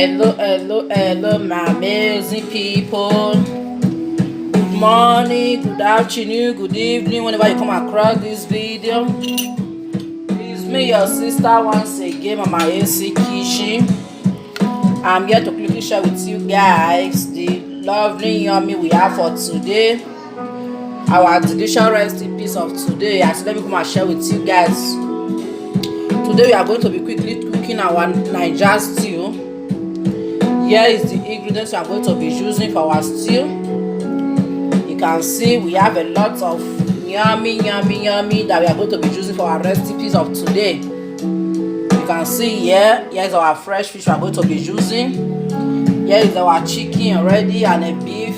Hello, my amazing people. Good morning, good afternoon, good evening, whenever you come across this video. It's me, your sister, once again, Mama AC Kitchen. I'm here to quickly share with you guys the lovely yummy we have for today. Our delicious recipes of today. So let me come and share with you guys. Today we are going to be quickly cooking our Niger stew. Here is the ingredients we are going to be using for our stew. You can see we have a lot of yummy that we are going to be using for our recipes of today. You can see here is our fresh fish we are going to be using. Here is our chicken already, and a beef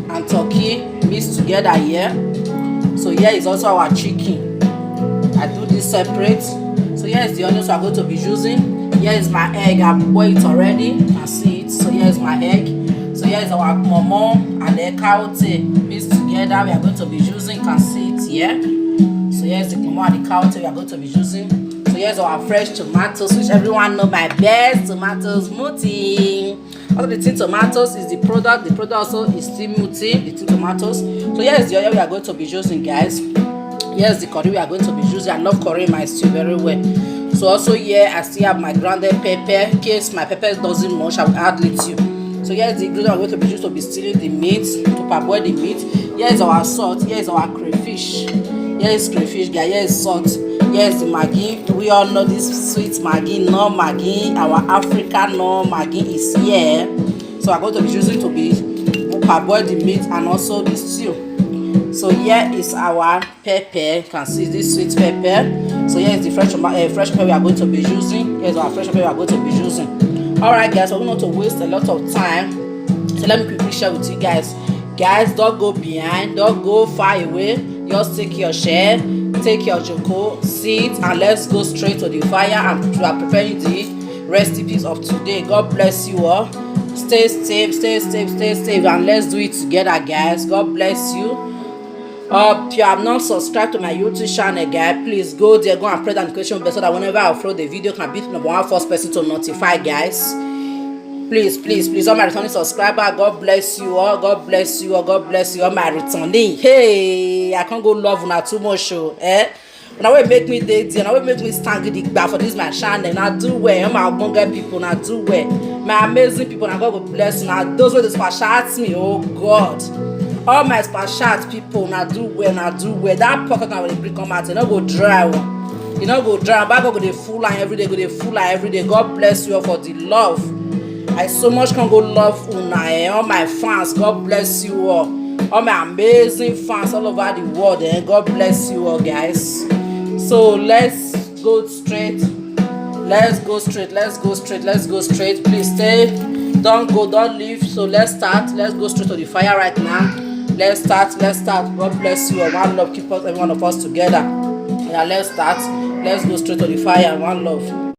and turkey mixed together here. So here is also our chicken. I do this separate. So here is the onions we are going to be using. Here is my egg. I've boiled it already. You can see it. So here is my egg. So here is our momo and the carote mixed together. We are going to be using. You can see it here. So here is the momo and the carote we are going to be using. So here is our fresh tomatoes, which everyone know my best tomatoes smoothie. Also the tin tomatoes is the product. The product also is still smoothie. The tin tomatoes. So here is the oil we are going to be using, guys. Here's the curry we are going to be using. I love curry in my stew very well. So also here I still have my grounded pepper. In case my pepper doesn't much, I will add little. So here's the ingredient I'm going to be used to be stealing the meat, to parboil the meat. Here is our salt. Here is our crayfish. Here is crayfish, guys. Here is salt. Here is the Maggi. We all know this sweet Maggi. No Maggi, our African no Maggi is here. So I'm going to be using to be parboil the meat and also the stew. So here is our pepper. You can see this sweet pepper. So here is the fresh pepper we are going to be using. Here's our fresh pepper we are going to be using. Alright guys, so we're not to waste a lot of time. So let me quickly share with you guys. Guys, don't go behind, don't go far away. Just take your share, take your joko, sit, and let's go straight to the fire and we are preparing the recipes of today. God bless you all. Stay safe, and let's do it together, guys. God bless you. If you have not subscribed to my YouTube channel, guys, please go there, go and press the notification bell so that whenever I upload the video, can be the number one first person to notify, guys. Please, all my returning subscriber, God bless you all, God bless you all, God bless you all my returning. Hey, I can't go love una too much show, Now will make me date, now will make me stand good back for this my channel. Now do well, all my abundant people, now do well, my amazing people. Now God will bless you. Now those who dispatch me, oh God. All my special people, now do well. That pocket now will bring come out. You know go dry. You know go dry. But go the full line every day. God bless you all for the love. I so much can go love una. All my fans, God bless you all. All my amazing fans all over the world. God bless you all, guys. So let's go straight. Let's go straight. Please stay. Don't leave. So let's start. Let's go straight to the fire right now. Let's start. God bless you all. One love, keep us, every one of us together. Yeah, let's start. Let's go straight to the fire. One love.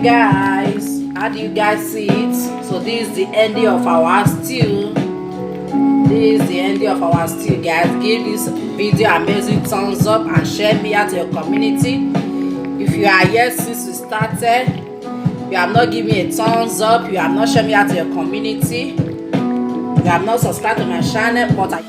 guys, how do you guys see it? So this is the ending of our stew. This is the ending of our stew, guys. Give this video amazing thumbs up and share me out to your community. If you are here since we started, you have not given me a thumbs up, you have not shared me out to your community, you have not subscribed to my channel, but